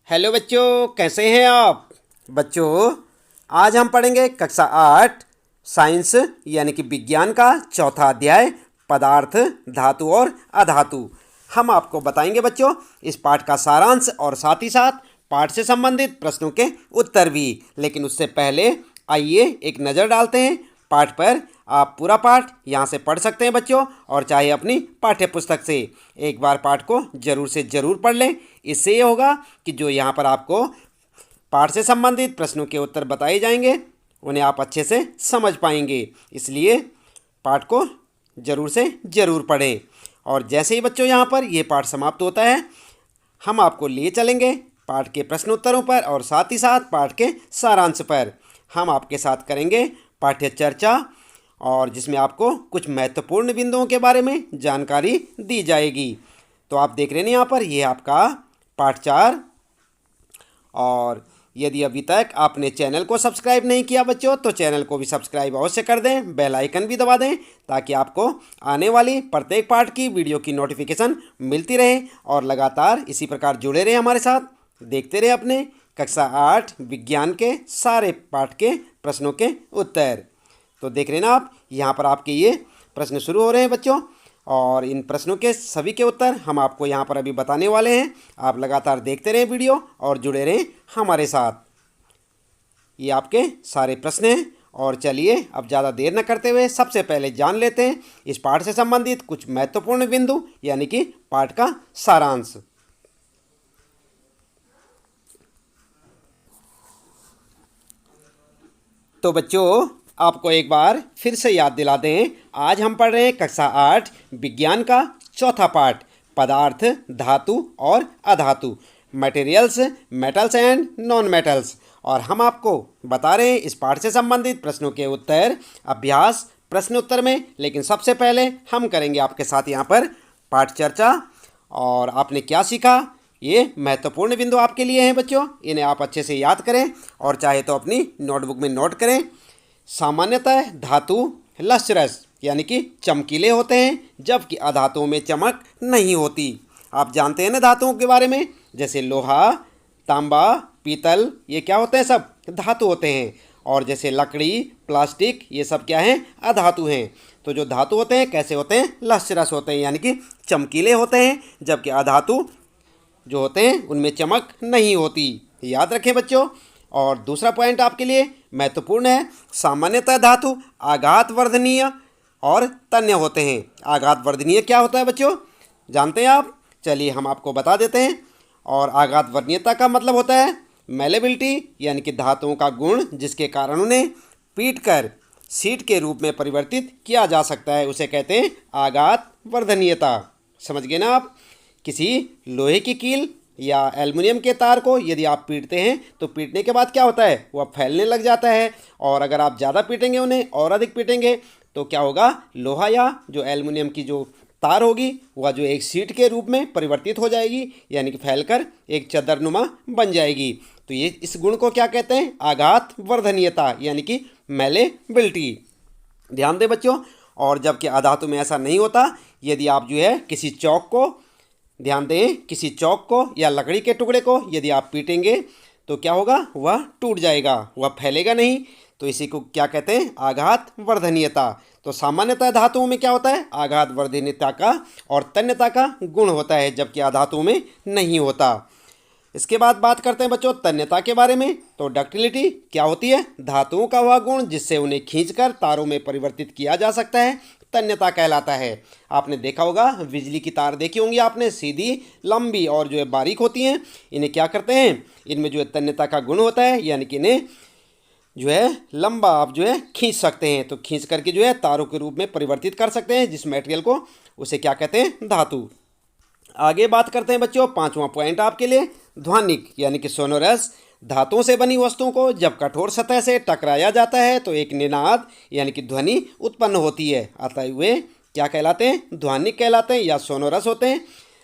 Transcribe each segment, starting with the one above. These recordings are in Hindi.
हेलो बच्चों, कैसे हैं आप। बच्चों, आज हम पढ़ेंगे कक्षा 8 साइंस यानी कि विज्ञान का चौथा अध्याय पदार्थ, धातु और अधातु। हम आपको बताएंगे बच्चों इस पाठ का सारांश और साथ ही साथ पाठ से संबंधित प्रश्नों के उत्तर भी। लेकिन उससे पहले आइए एक नज़र डालते हैं पाठ पर। आप पूरा पाठ यहाँ से पढ़ सकते हैं बच्चों, और चाहे अपनी पाठ्य पुस्तक से। एक बार पाठ को ज़रूर से ज़रूर पढ़ लें। इससे ये होगा कि जो यहाँ पर आपको पाठ से संबंधित प्रश्नों के उत्तर बताए जाएंगे उन्हें आप अच्छे से समझ पाएंगे। इसलिए पाठ को ज़रूर से ज़रूर पढ़ें। और जैसे ही बच्चों यहाँ पर ये पाठ समाप्त होता है, हम आपको लिए चलेंगे पाठ के प्रश्नोत्तरों पर और साथ ही साथ पाठ के सारांश पर। हम आपके साथ करेंगे पाठ्य चर्चा, और जिसमें आपको कुछ महत्वपूर्ण बिंदुओं के बारे में जानकारी दी जाएगी। तो आप देख रहे हैं यहाँ पर, ये आपका पाठ 4। और यदि अभी तक आपने चैनल को सब्सक्राइब नहीं किया बच्चों, तो चैनल को भी सब्सक्राइब अवश्य कर दें, बेल आइकन भी दबा दें, ताकि आपको आने वाली प्रत्येक पाठ की वीडियो की नोटिफिकेशन मिलती रहे और लगातार इसी प्रकार जुड़े रहे हमारे साथ। देखते रहे अपने कक्षा 8 विज्ञान के सारे पाठ के प्रश्नों के उत्तर। तो देख रहे हैं ना आप, यहाँ पर आपके ये प्रश्न शुरू हो रहे हैं बच्चों, और इन प्रश्नों के सभी के उत्तर हम आपको यहाँ पर अभी बताने वाले हैं। आप लगातार देखते रहें वीडियो और जुड़े रहें हमारे साथ। ये आपके सारे प्रश्न हैं, और चलिए अब ज़्यादा देर न करते हुए सबसे पहले जान लेते हैं इस पाठ से संबंधित कुछ महत्वपूर्ण बिंदु यानी कि पाठ का सारांश। तो बच्चों, आपको एक बार फिर से याद दिला दें, आज हम पढ़ रहे हैं कक्षा 8 विज्ञान का चौथा पाठ पदार्थ, धातु और अधातु, materials, metals and non metals. और हम आपको बता रहे हैं इस पाठ से संबंधित प्रश्नों के उत्तर अभ्यास प्रश्न उत्तर में। लेकिन सबसे पहले हम करेंगे आपके साथ यहाँ पर पाठ चर्चा। और आपने क्या सीखा, ये महत्वपूर्ण बिंदु आपके लिए हैं बच्चों, इन्हें आप अच्छे से याद करें और चाहे तो अपनी नोटबुक में नोट करें। सामान्यतः धातु लश्रस यानी कि चमकीले होते हैं, जबकि अधातुओं में चमक नहीं होती। आप जानते हैं ना धातुओं के बारे में, जैसे लोहा, तांबा, पीतल, ये क्या होते हैं, सब धातु होते हैं। और जैसे लकड़ी, प्लास्टिक, ये सब क्या हैं, अधातु हैं। तो जो धातु होते हैं कैसे होते हैं, लश्रस होते हैं यानी कि चमकीले होते हैं, जबकि अधातु जो होते हैं उनमें चमक नहीं होती। याद रखें बच्चों। और दूसरा पॉइंट आपके लिए महत्वपूर्ण है, सामान्यतः धातु आघात वर्धनीय और तन्य होते हैं। आघात वर्धनीय क्या होता है बच्चों, जानते हैं आप? चलिए हम आपको बता देते हैं। और आघात वर्धनीयता का मतलब होता है मेलेबिलिटी यानी कि धातुओं का गुण जिसके कारण उन्हें पीट कर सीट के रूप में परिवर्तित किया जा सकता है, उसे कहते हैं आघात वर्धनीयता। समझ गए ना आप? किसी लोहे की कील या एल्युमिनियम के तार को यदि आप पीटते हैं तो पीटने के बाद क्या होता है, वह फैलने लग जाता है। और अगर आप ज़्यादा पीटेंगे उन्हें और अधिक पीटेंगे तो क्या होगा, लोहा या जो एल्युमिनियम की जो तार होगी वह जो एक शीट के रूप में परिवर्तित हो जाएगी, यानी कि फैलकर एक चद्दरनुमा बन जाएगी। तो ये इस गुण को क्या कहते हैं, आघात वर्धनीयता यानी कि मेलेबिलिटी। ध्यान दें बच्चों। और जबकि अधातु में ऐसा नहीं होता, यदि आप जो है किसी चौक को, ध्यान दें, किसी चौक को या लकड़ी के टुकड़े को यदि आप पीटेंगे तो क्या होगा, वह टूट जाएगा, वह फैलेगा नहीं। तो इसी को क्या कहते हैं, आघात वर्धनीयता। तो सामान्यतः धातुओं में क्या होता है, आघात वर्धनीयता का और तन्यता का गुण होता है, जबकि अधातुओं में नहीं होता। इसके बाद बात करते हैं बच्चों तन्यता के बारे में। तो डक्टिलिटी क्या होती है, धातुओं का वह गुण जिससे उन्हें खींचकर तारों में परिवर्तित किया जा सकता है, तन्यता कहलाता है। आपने देखा होगा, बिजली की तार देखी होंगी आपने, सीधी, लंबी और जो है बारीक होती हैं। इन्हें क्या करते हैं, इनमें जो है तन्यता का गुण होता है, यानी कि इन्हें जो है लंबा आप जो है खींच सकते हैं। तो खींच करके जो है तारों के रूप में परिवर्तित कर सकते हैं जिस मटेरियल को, उसे क्या कहते हैं, धातु। आगे बात करते हैं बच्चों, पांचवा पॉइंट आपके लिए, ध्वनिक यानी कि सोनोरस। धातुओं से बनी वस्तुओं को जब कठोर सतह से टकराया जाता है तो एक निनाद यानी कि ध्वनि उत्पन्न होती है, अतः वे क्या कहलाते हैं, ध्वनिक कहलाते हैं या सोनोरस होते हैं।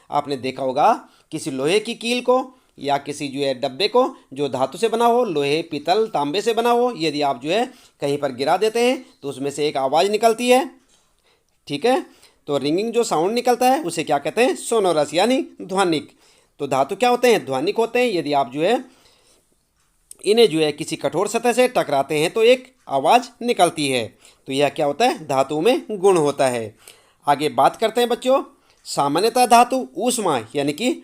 आपने देखा होगा किसी लोहे की कील को या किसी जो है डब्बे को जो धातु से बना हो, लोहे, पीतल, तांबे से बना हो, यदि आप जो है कहीं पर गिरा देते हैं तो उसमें से एक आवाज़ निकलती है, ठीक है। तो रिंगिंग जो साउंड निकलता है उसे क्या कहते हैं, सोनोरस यानी ध्वनिक। तो धातु क्या होते हैं, ध्वनिक होते हैं। यदि आप जो है इन्हें जो है किसी कठोर सतह से टकराते हैं तो एक आवाज़ निकलती है। तो यह क्या होता है, धातुओं में गुण होता है। आगे बात करते हैं बच्चों, सामान्यतः धातु ऊष्मा यानी कि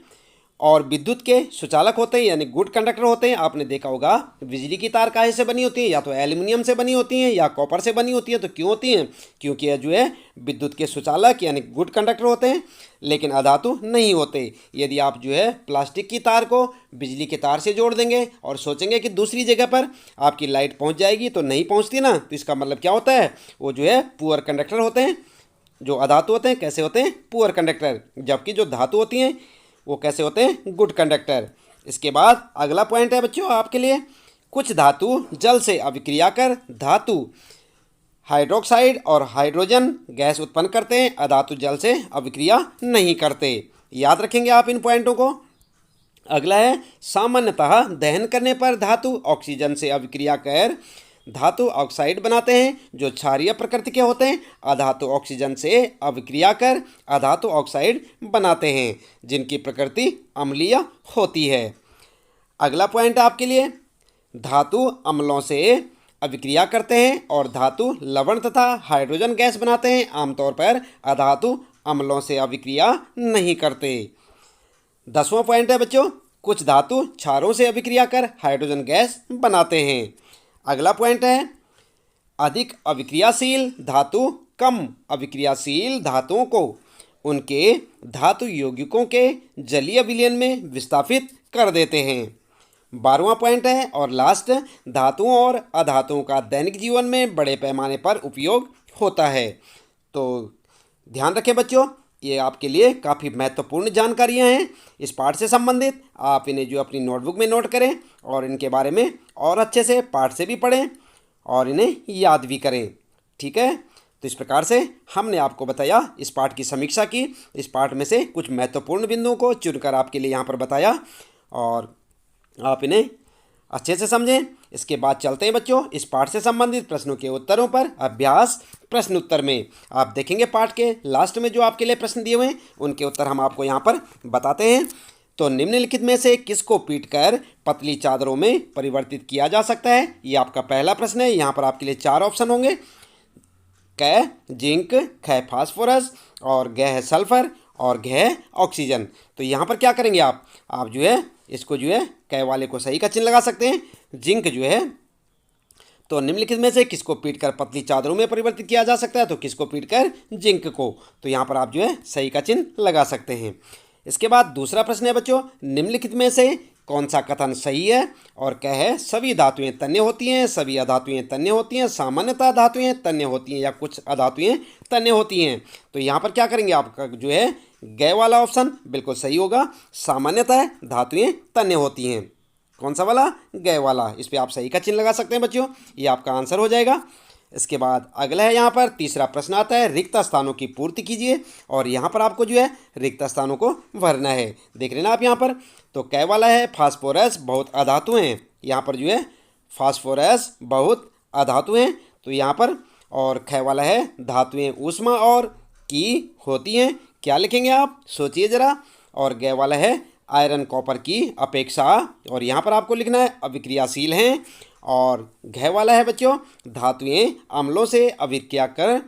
और विद्युत के सुचालक होते हैं यानी गुड कंडक्टर होते हैं। आपने देखा होगा बिजली की तार काहे से बनी होती है, या तो एल्यूमिनियम से बनी होती हैं या कॉपर से बनी होती है। तो क्यों होती हैं, क्योंकि यह जो है विद्युत के सुचालक यानी गुड कंडक्टर होते हैं। लेकिन अधातु नहीं होते। यदि आप जो है प्लास्टिक की तार को बिजली के तार से जोड़ देंगे और सोचेंगे कि दूसरी जगह पर आपकी लाइट पहुंच जाएगी, तो नहीं पहुंचती ना। तो इसका मतलब क्या होता है, वो जो है पुअर कंडक्टर होते हैं। जो अधातु होते हैं कैसे होते हैं, पुअर कंडक्टर। जबकि जो धातु होती हैं वो कैसे होते हैं, गुड कंडक्टर। इसके बाद अगला पॉइंट है बच्चों आपके लिए, कुछ धातु जल से अभिक्रिया कर धातु हाइड्रोक्साइड और हाइड्रोजन गैस उत्पन्न करते हैं, अधातु जल से अभिक्रिया नहीं करते। याद रखेंगे आप इन पॉइंटों को। अगला है, सामान्यतः दहन करने पर धातु ऑक्सीजन से अभिक्रिया कर धातु ऑक्साइड बनाते हैं जो क्षारीय प्रकृति के होते हैं। अधातु ऑक्सीजन से अभिक्रिया कर अधातु ऑक्साइड बनाते हैं जिनकी प्रकृति अम्लीय होती है। अगला पॉइंट आपके लिए, धातु अम्लों से अभिक्रिया करते हैं और धातु लवण तथा हाइड्रोजन गैस बनाते हैं। आमतौर पर अधातु अम्लों से अभिक्रिया नहीं करते। 10वां पॉइंट है बच्चों, कुछ धातु क्षारों से अभिक्रिया कर हाइड्रोजन गैस बनाते हैं। अगला पॉइंट है, अधिक अभिक्रियाशील धातु कम अभिक्रियाशील धातुओं को उनके धातु यौगिकों के जलीय विलयन में विस्थापित कर देते हैं। 12वां पॉइंट है और लास्ट, धातुओं और अधातुओं का दैनिक जीवन में बड़े पैमाने पर उपयोग होता है। तो ध्यान रखें बच्चों, ये आपके लिए काफ़ी महत्वपूर्ण जानकारियां हैं इस पाठ से संबंधित। आप इन्हें जो अपनी नोटबुक में नोट करें और इनके बारे में और अच्छे से पाठ से भी पढ़ें और इन्हें याद भी करें। ठीक है, तो इस प्रकार से हमने आपको बताया, इस पाठ की समीक्षा की, इस पाठ में से कुछ महत्वपूर्ण बिंदुओं को चुनकर आपके लिए यहाँ पर बताया और आप इन्हें अच्छे से समझें। इसके बाद चलते हैं बच्चों इस पाठ से संबंधित प्रश्नों के उत्तरों पर। अभ्यास प्रश्न उत्तर में आप देखेंगे पाठ के लास्ट में जो आपके लिए प्रश्न दिए हुए हैं उनके उत्तर हम आपको यहाँ पर बताते हैं। तो निम्नलिखित में से किसको पीटकर पतली चादरों में परिवर्तित किया जा सकता है, ये आपका पहला प्रश्न है। यहाँ पर आपके लिए 4 ऑप्शन होंगे, क जिंक, ख फास्फोरस और ग है सल्फर और घ है ऑक्सीजन। तो यहाँ पर क्या करेंगे आप जो है इसको जो है क वाले को सही का चिन्ह लगा सकते हैं। जिंक जो है, तो निम्नलिखित में से किसको पीटकर पतली चादरों में परिवर्तित किया जा सकता है, तो किसको पीटकर, जिंक को। तो यहाँ पर आप जो है सही का चिन्ह लगा सकते हैं। इसके बाद दूसरा प्रश्न है बच्चों, निम्नलिखित में से कौन सा कथन सही है, और क्या है, सभी धातुएं तन्य होती हैं, सभी अधातुएं तन्य होती हैं, सामान्यतः धातुएं तन्य होती हैं या कुछ अधातुएं तन्य होती हैं। तो यहाँ पर क्या करेंगे, आपका जो है ग वाला ऑप्शन बिल्कुल सही होगा, सामान्यतः धातुएं तन्य होती हैं। कौन सा वाला, ग वाला। इस पर आप सही का चिन्ह लगा सकते हैं बच्चों, ये आपका आंसर हो जाएगा। इसके बाद अगला है, यहाँ पर तीसरा प्रश्न आता है, रिक्त स्थानों की पूर्ति कीजिए। और यहाँ पर आपको जो है रिक्त स्थानों को भरना है। देख रहे ना आप यहाँ पर, तो कै वाला है फास्फोरस बहुत अधातु हैं। यहाँ पर जो है फास्फोरस बहुत अधातु हैं। तो यहाँ पर और ख वाला है धातुएं ऊष्मा और की होती हैं। क्या लिखेंगे आप, सोचिए ज़रा। और ग वाला है आयरन कॉपर की अपेक्षा, और यहाँ पर आपको लिखना है अभिक्रियाशील हैं। और घ वाला है बच्चों धातुएं अम्लों से अभिक्रिया कर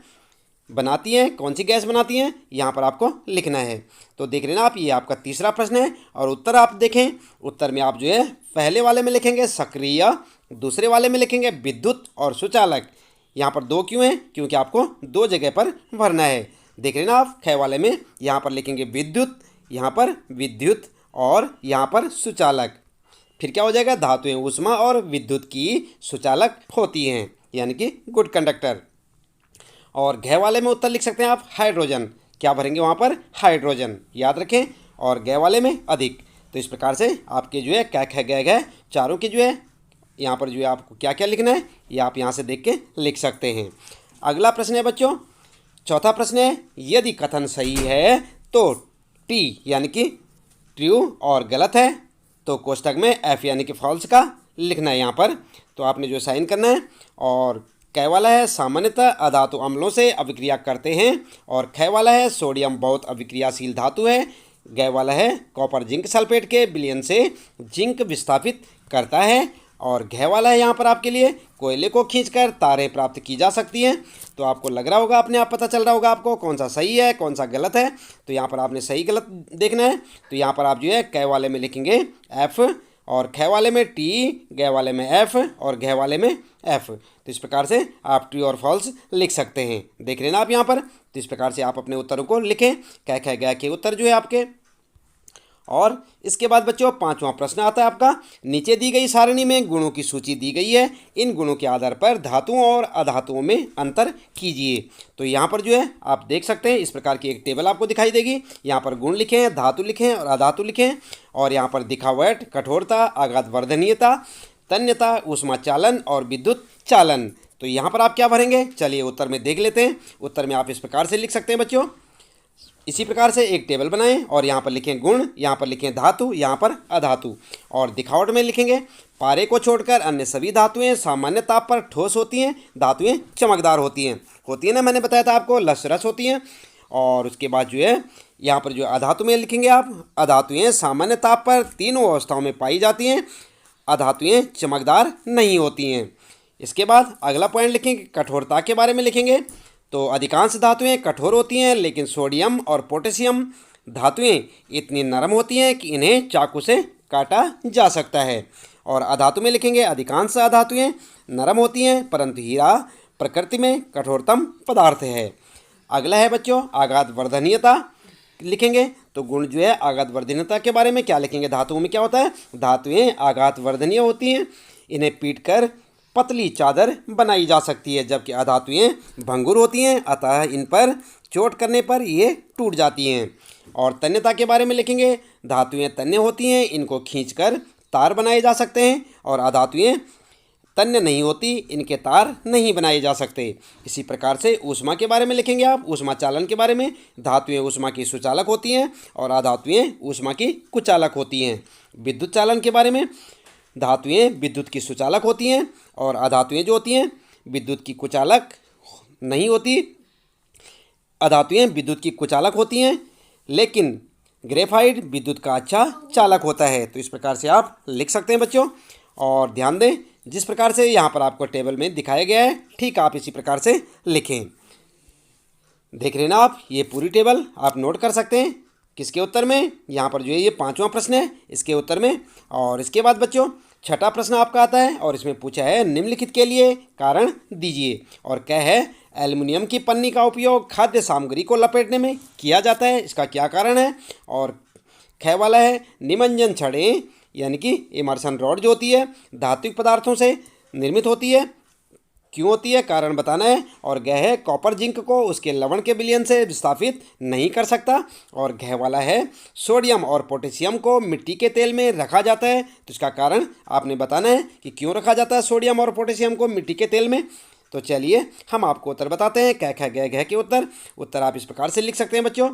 बनाती हैं। कौन सी गैस बनाती हैं, यहाँ पर आपको लिखना है। तो देख रहे ना आप, ये आपका तीसरा प्रश्न है। और उत्तर आप देखें, उत्तर में आप जो है पहले वाले में लिखेंगे सक्रिय, दूसरे वाले में लिखेंगे विद्युत और सुचालक। यहाँ पर 2 क्यों है, क्योंकि आपको 2 जगह पर भरना है। देख रहे ना आप, ख वाले में यहाँ पर लिखेंगे विद्युत, यहाँ पर विद्युत और यहाँ पर सुचालक। फिर क्या हो जाएगा, धातुएं ऊष्मा और विद्युत की सुचालक होती हैं, यानी कि गुड कंडक्टर। और घ वाले में उत्तर लिख सकते हैं आप हाइड्रोजन। क्या भरेंगे वहाँ पर, हाइड्रोजन, याद रखें। और ग वाले में अधिक। तो इस प्रकार से आपके जो है क ख ग घ चारों के जो है यहाँ पर जो है आपको क्या क्या लिखना है, ये आप यहाँ से देख के लिख सकते हैं। अगला प्रश्न है बच्चों, चौथा प्रश्न है, यदि कथन सही है तो टी यानी कि ट्रू और गलत है तो कोष्टक में एफ यानी कि फॉल्स का लिखना है यहाँ पर। तो आपने जो साइन करना है। और कै वाला है सामान्यतः अधातु अम्लों से अभिक्रिया करते हैं। और ख वाला है सोडियम बहुत अभिक्रियाशील धातु है। गै वाला है कॉपर जिंक सल्फेट के विलयन से जिंक विस्थापित करता है। और घै वाला है यहाँ पर आपके लिए कोयले को खींचकर तारें प्राप्त की जा सकती हैं। तो आपको लग रहा होगा, अपने आप पता चल रहा होगा आपको कौन सा सही है कौन सा गलत है। तो यहाँ पर आपने सही गलत देखना है। तो यहाँ पर आप जो है कै वाले में लिखेंगे एफ, और खै वाले में टी, गै वाले में एफ और घै वाले में एफ। तो इस प्रकार से आप ट्रू और फॉल्स लिख सकते हैं। देख लेना आप यहाँ पर। तो इस प्रकार से आप अपने उत्तरों को लिखें। कै खै गै के उत्तर जो है आपके। और इसके बाद बच्चों 5वां प्रश्न आता है आपका। नीचे दी गई सारणी में गुणों की सूची दी गई है, इन गुणों के आधार पर धातुओं और अधातुओं में अंतर कीजिए। तो यहाँ पर जो है आप देख सकते हैं इस प्रकार की एक टेबल आपको दिखाई देगी। यहाँ पर गुण लिखे हैं, धातु लिखे हैं और अधातु लिखे हैं। और यहाँ पर दिखावट, कठोरता, आघात वर्धनीयता, तन्यता, ऊष्मा चालन और विद्युत चालन। तो यहाँ पर आप क्या भरेंगे, चलिए उत्तर में देख लेते हैं। उत्तर में आप इस प्रकार से लिख सकते हैं बच्चों। इसी प्रकार से एक टेबल बनाएं और यहाँ पर लिखें गुण, यहाँ पर लिखें धातु, यहाँ पर अधातु। और दिखावट में लिखेंगे पारे को छोड़कर अन्य सभी धातुएं सामान्य ताप पर ठोस होती हैं, धातुएं चमकदार होती हैं ना, मैंने बताया था आपको लसरस होती हैं। और उसके बाद जो है यहाँ पर जो अधातु में लिखेंगे आप, अधातुएं सामान्य ताप पर तीनों अवस्थाओं में पाई जाती हैं, अधातुएं चमकदार नहीं होती हैं। इसके बाद अगला पॉइंट लिखेंगे कठोरता के बारे में लिखेंगे। तो अधिकांश धातुएं कठोर होती हैं, लेकिन सोडियम और पोटेशियम धातुएं इतनी नरम होती हैं कि इन्हें चाकू से काटा जा सकता है। और अधातु में लिखेंगे अधिकांश अधातुएं नरम होती हैं, परंतु हीरा प्रकृति में कठोरतम पदार्थ है। अगला है बच्चों आघात वर्धनीयता लिखेंगे। तो गुण जो है आघात वर्धनीयता के बारे में क्या लिखेंगे, धातुओं में क्या होता है, धातुएं आघात वर्धनीय होती हैं, इन्हें पीटकर पतली चादर बनाई जा सकती है, जबकि अधातुएं भंगुर होती हैं, अतः इन पर चोट करने पर ये टूट जाती हैं। और तन्यता के बारे में लिखेंगे धातुएं तन्य होती हैं, इनको खींचकर तार बनाए जा सकते हैं, और अधातुएं तन्य नहीं होती, इनके तार नहीं बनाए जा सकते। इसी प्रकार से ऊष्मा के बारे में लिखेंगे आप, ऊष्मा चालन के बारे में धातुएं ऊष्मा की सुचालक होती हैं और अधातुएं ऊष्मा की कुचालक होती हैं। विद्युत चालन के बारे में धातुएं विद्युत की सुचालक होती हैं और अधातुएं जो होती हैं विद्युत की कुचालक नहीं होती। अधातुएं विद्युत की कुचालक होती हैं, लेकिन ग्रेफाइट विद्युत का अच्छा चालक होता है। तो इस प्रकार से आप लिख सकते हैं बच्चों। और ध्यान दें जिस प्रकार से यहाँ पर आपको टेबल में दिखाया गया है, ठीक आप इसी प्रकार से लिखें। देख रहे हैं ना आप, ये पूरी टेबल आप नोट कर सकते हैं किसके उत्तर में, यहाँ पर जो है ये 5वां प्रश्न है इसके उत्तर में। और इसके बाद बच्चों 6ठा प्रश्न आपका आता है और इसमें पूछा है निम्नलिखित के लिए कारण दीजिए। और क्या है, एल्युमिनियम की पन्नी का उपयोग खाद्य सामग्री को लपेटने में किया जाता है, इसका क्या कारण है। और ख वाला है निमज्जन छड़ें यानी कि इमर्शन रॉड जो होती है धात्विक पदार्थों से निर्मित होती है, क्यों होती है कारण बताना है। और गह है कॉपर जिंक को उसके लवण के विलयन से विस्थापित नहीं कर सकता। और घ वाला है सोडियम और पोटेशियम को मिट्टी के तेल में रखा जाता है, तो इसका कारण आपने बताना है कि क्यों रखा जाता है सोडियम और पोटेशियम को मिट्टी के तेल में। तो चलिए हम आपको उत्तर बताते हैं। कै ख गह के उत्तर आप इस प्रकार से लिख सकते हैं बच्चों।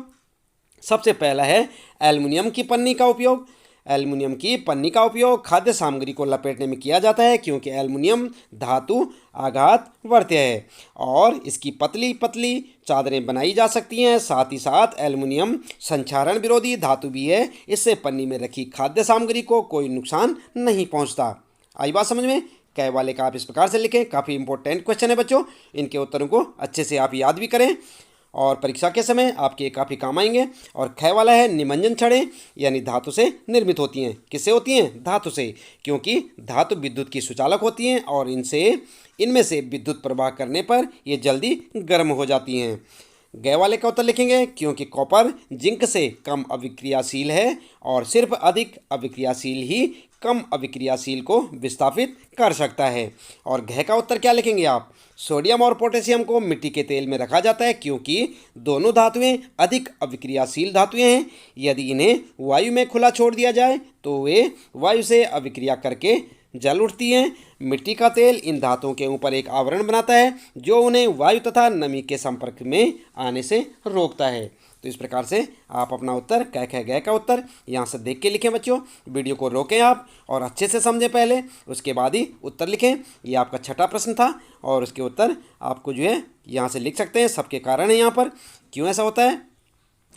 सबसे पहला है एल्युमिनियम की पन्नी का उपयोग। एल्युमिनियम की पन्नी का उपयोग खाद्य सामग्री को लपेटने में किया जाता है, क्योंकि एल्युमिनियम धातु आघात वर्त्य है और इसकी पतली पतली चादरें बनाई जा सकती हैं। साथ ही साथ एल्युमिनियम संक्षारण विरोधी धातु भी है, इससे पन्नी में रखी खाद्य सामग्री को कोई नुकसान नहीं पहुंचता। आई बात समझ में। कै वाले का आप इस प्रकार से लिखें, काफ़ी इंपॉर्टेंट क्वेश्चन है बच्चों, इनके उत्तरों को अच्छे से आप याद भी करें और परीक्षा के समय आपके काफ़ी काम आएंगे। और ख वाला है निमज्जन छड़ें यानी धातु से निर्मित होती हैं। किससे होती हैं, धातु से, क्योंकि धातु विद्युत की सुचालक होती हैं और इनमें से विद्युत प्रवाह करने पर ये जल्दी गर्म हो जाती हैं। गै वाले का उत्तर लिखेंगे क्योंकि कॉपर जिंक से कम अभिक्रियाशील है और सिर्फ अधिक अभिक्रियाशील ही कम अभिक्रियाशील को विस्थापित कर सकता है। और घ का उत्तर क्या लिखेंगे आप, सोडियम और पोटेशियम को मिट्टी के तेल में रखा जाता है क्योंकि दोनों धातुएं अधिक अभिक्रियाशील धातुएं हैं। यदि इन्हें वायु में खुला छोड़ दिया जाए तो वे वायु से अभिक्रिया करके जल उठती हैं। मिट्टी का तेल इन धातुओं के ऊपर एक आवरण बनाता है जो उन्हें वायु तथा नमी के संपर्क में आने से रोकता है। तो इस प्रकार से आप अपना उत्तर कै ख गै का उत्तर यहाँ से देख के लिखें बच्चों। वीडियो को रोकें आप और अच्छे से समझें पहले, उसके बाद ही उत्तर लिखें। ये आपका 6ठा प्रश्न था और उसके उत्तर आपको जो है यहाँ से लिख सकते हैं। सबके कारण है यहाँ पर क्यों ऐसा होता है।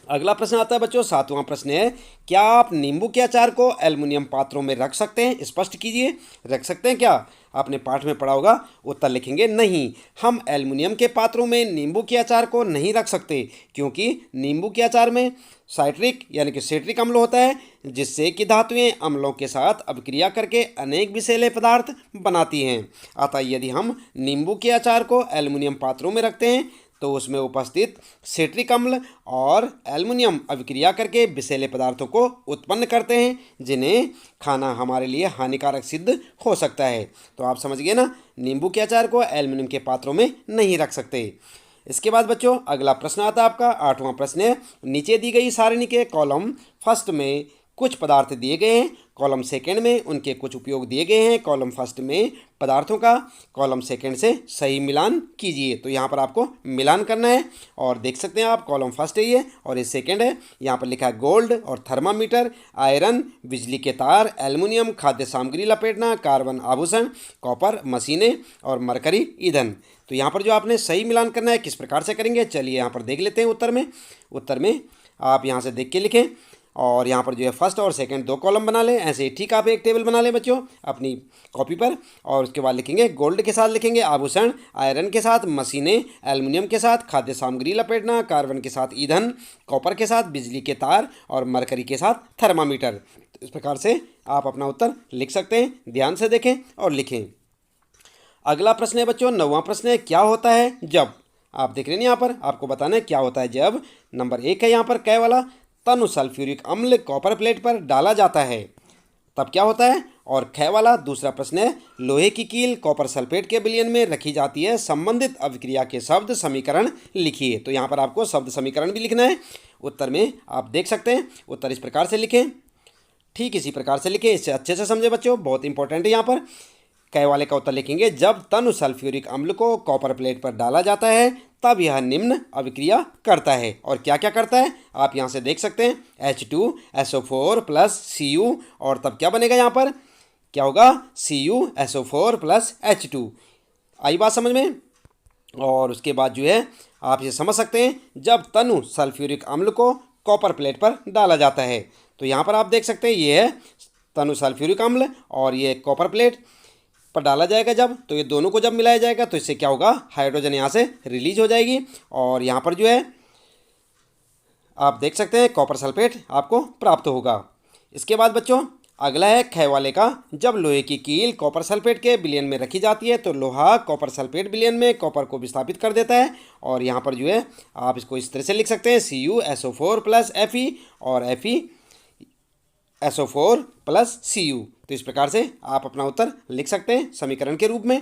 अगला प्रश्न आता है बच्चों, 7वां प्रश्न है, क्या आप नींबू के अचार को एल्युमिनियम पात्रों में रख सकते हैं? स्पष्ट कीजिए, रख सकते हैं क्या? आपने पाठ में पढ़ा होगा। उत्तर लिखेंगे नहीं, हम एल्युमिनियम के पात्रों में नींबू के अचार को नहीं रख सकते, क्योंकि नींबू के अचार में साइट्रिक यानी कि सिट्रिक अम्ल होता है, जिससे कि धातुएं अम्लों के साथ अभिक्रिया करके अनेक विषैले पदार्थ बनाती हैं। अतः यदि हम नींबू के अचार को एल्युमिनियम पात्रों में रखते हैं तो उसमें उपस्थित सिट्रिक अम्ल और एल्युमिनियम अभिक्रिया करके विषैले पदार्थों को उत्पन्न करते हैं, जिन्हें खाना हमारे लिए हानिकारक सिद्ध हो सकता है। तो आप समझ गए ना, नींबू के अचार को एल्युमिनियम के पात्रों में नहीं रख सकते। इसके बाद बच्चों अगला प्रश्न आता है आपका 8वां प्रश्न है, नीचे दी गई सारणी के कॉलम फर्स्ट में कुछ पदार्थ दिए गए हैं, कॉलम सेकंड में उनके कुछ उपयोग दिए गए हैं, कॉलम फर्स्ट में पदार्थों का कॉलम सेकंड से सही मिलान कीजिए। तो यहाँ पर आपको मिलान करना है और देख सकते हैं आप, कॉलम फर्स्ट है ये और ये सेकंड है। यहाँ पर लिखा है गोल्ड और थर्मामीटर, आयरन, बिजली के तार, एल्युमिनियम, खाद्य सामग्री लपेटना, कार्बन आभूषण, कॉपर, मशीनें और मरकरी ईंधन। तो यहाँ पर जो आपने सही मिलान करना है, किस प्रकार से करेंगे चलिए यहाँ पर देख लेते हैं। उत्तर में आप यहाँ से देख के लिखें और यहाँ पर जो है फर्स्ट और सेकंड 2 कॉलम बना लें। ऐसे ही ठीक आप एक टेबल बना लें बच्चों अपनी कॉपी पर, और उसके बाद लिखेंगे गोल्ड के साथ लिखेंगे आभूषण, आयरन के साथ मशीनें, एल्युमिनियम के साथ खाद्य सामग्री लपेटना, कार्बन के साथ ईंधन, कॉपर के साथ बिजली के तार और मरकरी के साथ थर्मामीटर। तो इस प्रकार से आप अपना उत्तर लिख सकते हैं। ध्यान से देखें और लिखें। अगला प्रश्न है बच्चों 9वां प्रश्न है, क्या होता है जब, आप देख रहे हैं यहाँ पर आपको बताना है क्या होता है जब। नंबर 1 है यहाँ पर कै वाला, तनु सल्फ्यूरिक अम्ल कॉपर प्लेट पर डाला जाता है, तब क्या होता है। और ख वाला दूसरा प्रश्न है, लोहे की कील कॉपर सल्फेट के विलयन में रखी जाती है, संबंधित अभिक्रिया के शब्द समीकरण लिखिए। तो यहाँ पर आपको शब्द समीकरण भी लिखना है। उत्तर में आप देख सकते हैं, उत्तर इस प्रकार से लिखें, ठीक इसी प्रकार से लिखें, इससे अच्छे से समझे बच्चों, बहुत इंपॉर्टेंट है। यहाँ पर कै वाले का उत्तर लिखेंगे, जब तनु सल्फ्यूरिक अम्ल को कॉपर प्लेट पर डाला जाता है तब यह निम्न अभिक्रिया करता है। और क्या क्या करता है आप यहाँ से देख सकते हैं, H2SO4 प्लस Cu, और तब क्या बनेगा यहाँ पर, क्या होगा CuSO4 प्लस H2। आई बात समझ में। और उसके बाद जो है आप ये समझ सकते हैं, जब तनु सल्फ्यूरिक अम्ल को कॉपर प्लेट पर डाला जाता है। तो यहाँ पर आप देख सकते हैं ये है तनु सल्फ्यूरिक अम्ल और ये कॉपर प्लेट पर डाला जाएगा जब, तो ये दोनों को जब मिलाया जाएगा तो इससे क्या होगा, हाइड्रोजन यहाँ से रिलीज हो जाएगी और यहाँ पर जो है आप देख सकते हैं कॉपर सल्फेट आपको प्राप्त होगा। इसके बाद बच्चों अगला है ख वाले का, जब लोहे की कील कॉपर सल्फेट के विलयन में रखी जाती है तो लोहा कॉपर सल्फेट विलयन में कॉपर को विस्थापित कर देता है। और यहाँ पर जो है आप इसको इस तरह से लिख सकते हैं, CuSO4 प्लस Fe और FeSO4 प्लस Cu। तो इस प्रकार से आप अपना उत्तर लिख सकते हैं समीकरण के रूप में।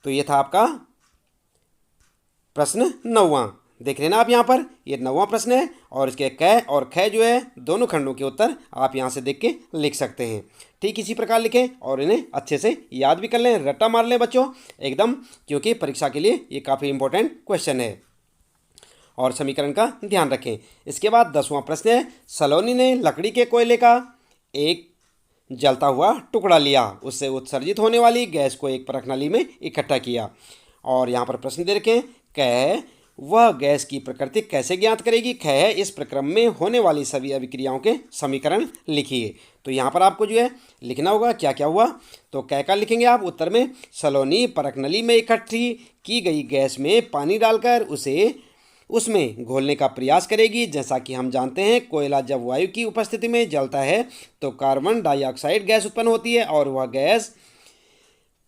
तो ये था आपका प्रश्न 9वां, देख रहे हैं ना आप यहाँ पर, ये 9वां प्रश्न है और इसके क और ख जो है दोनों खंडों के उत्तर आप यहाँ से देख के लिख सकते हैं। ठीक इसी प्रकार लिखें और इन्हें अच्छे से याद भी कर लें, रट्टा मार लें बच्चों एकदम, क्योंकि परीक्षा के लिए ये काफ़ी इंपॉर्टेंट क्वेश्चन है। और समीकरण का ध्यान रखें। इसके बाद 10वां प्रश्न है, सलोनी ने लकड़ी के कोयले का एक जलता हुआ टुकड़ा लिया, उससे उत्सर्जित होने वाली गैस को एक प्रणाली में इकट्ठा किया। और यहाँ पर प्रश्न दे रखे, क वह गैस की प्रकृति कैसे ज्ञात करेगी। ख इस प्रक्रम में होने वाली सभी अभिक्रियाओं के समीकरण लिखिए। तो यहाँ पर आपको जो है लिखना होगा क्या क्या हुआ। तो क का लिखेंगे आप उत्तर में, सलोनी परखनली में इकट्ठी की गई गैस में पानी डालकर उसे उसमें घोलने का प्रयास करेगी। जैसा कि हम जानते हैं कोयला जब वायु की उपस्थिति में जलता है तो कार्बन डाइऑक्साइड गैस उत्पन्न होती है और वह गैस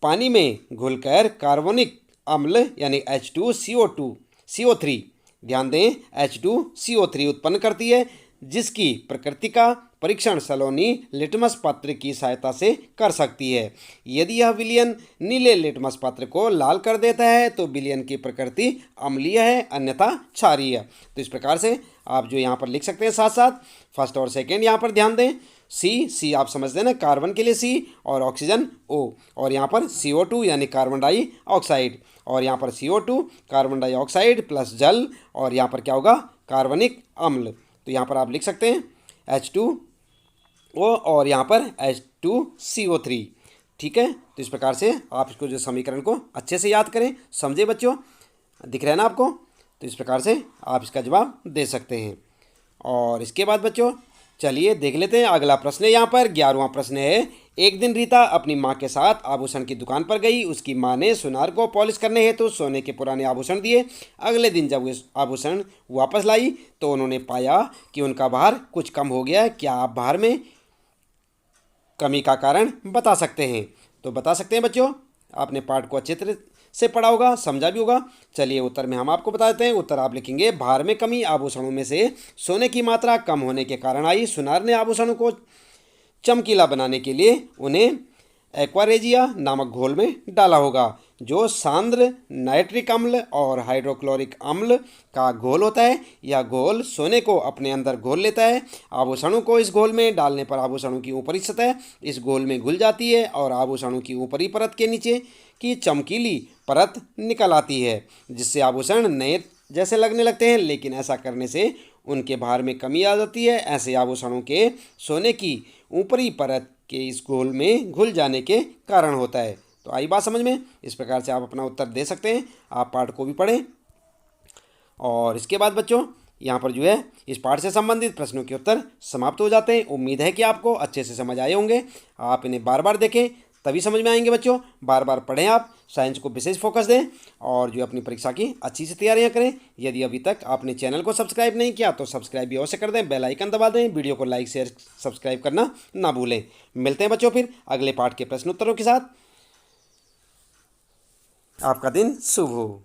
पानी में घुलकर कार्बनिक अम्ल यानी H2CO3, ध्यान दें H2CO3 उत्पन्न करती है, जिसकी प्रकृति का परीक्षण सलोनी लिटमस पत्र की सहायता से कर सकती है। यदि यह विलयन नीले लिटमस पत्र को लाल कर देता है तो विलयन की प्रकृति अम्लीय है, अन्यथा क्षारीय। तो इस प्रकार से आप जो यहाँ पर लिख सकते हैं साथ साथ फर्स्ट और सेकेंड यहाँ पर ध्यान दें। सी आप समझते हैं ना, कार्बन के लिए C और ऑक्सीजन O, और यहाँ पर CO2 यानी कार्बन डाइऑक्साइड, और यहाँ पर CO2 कार्बन डाइऑक्साइड प्लस जल, और यहाँ पर क्या होगा कार्बनिक अम्ल। तो यहाँ पर आप लिख सकते हैं H2O और यहाँ पर H2CO3। ठीक है, तो इस प्रकार से आप इसको जो समीकरण को अच्छे से याद करें, समझे बच्चों, दिख रहा है ना आपको। तो इस प्रकार से आप इसका जवाब दे सकते हैं। और इसके बाद बच्चों चलिए देख लेते हैं अगला प्रश्न है। यहाँ पर 11वां प्रश्न है। एक दिन रीता अपनी माँ के साथ आभूषण की दुकान पर गई। उसकी माँ ने सुनार को पॉलिश करने हेतु सोने के पुराने आभूषण दिए। अगले दिन जब वे आभूषण वापस लाई तो उन्होंने पाया कि उनका भार कुछ कम हो गया है। क्या आप भार में कमी का कारण बता सकते हैं? तो बता सकते हैं बच्चों। आपने पाठ को अच्छे तरह से पढ़ा होगा, समझा भी होगा। चलिए उत्तर में हम आपको बता देते हैं। उत्तर आप लिखेंगे भार में कमी आभूषणों में से सोने की मात्रा कम होने के कारण आई। सुनार ने आभूषणों को चमकीला बनाने के लिए उन्हें एक्वारेजिया नामक घोल में डाला होगा, जो सांद्र नाइट्रिक अम्ल और हाइड्रोक्लोरिक अम्ल का घोल होता है। यह घोल सोने को अपने अंदर घोल लेता है। आभूषणों को इस घोल में डालने पर आभूषणों की ऊपरी सतह इस घोल में घुल जाती है और आभूषणों की ऊपरी परत के नीचे की चमकीली परत निकल आती है, जिससे आभूषण नए जैसे लगने लगते हैं। लेकिन ऐसा करने से उनके भार में कमी आ जाती है। ऐसे आभूषणों के सोने की ऊपरी परत के इस घोल में घुल जाने के कारण होता है। तो आई बात समझ में? इस प्रकार से आप अपना उत्तर दे सकते हैं। आप पाठ को भी पढ़ें। और इसके बाद बच्चों यहाँ पर जो है इस पाठ से संबंधित प्रश्नों के उत्तर समाप्त हो जाते हैं। उम्मीद है कि आपको अच्छे से समझ आए होंगे। आप इन्हें बार बार देखें तभी समझ में आएंगे बच्चों। बार बार पढ़ें, आप साइंस को विशेष फोकस दें और जो अपनी परीक्षा की अच्छी से तैयारियां करें। यदि अभी तक आपने चैनल को सब्सक्राइब नहीं किया तो सब्सक्राइब भी अवश्य कर दें, बेल आइकन दबा दें, वीडियो को लाइक शेयर सब्सक्राइब करना ना भूलें। मिलते हैं बच्चों फिर अगले पाठ के प्रश्न उत्तरों के साथ। आपका दिन शुभ हो।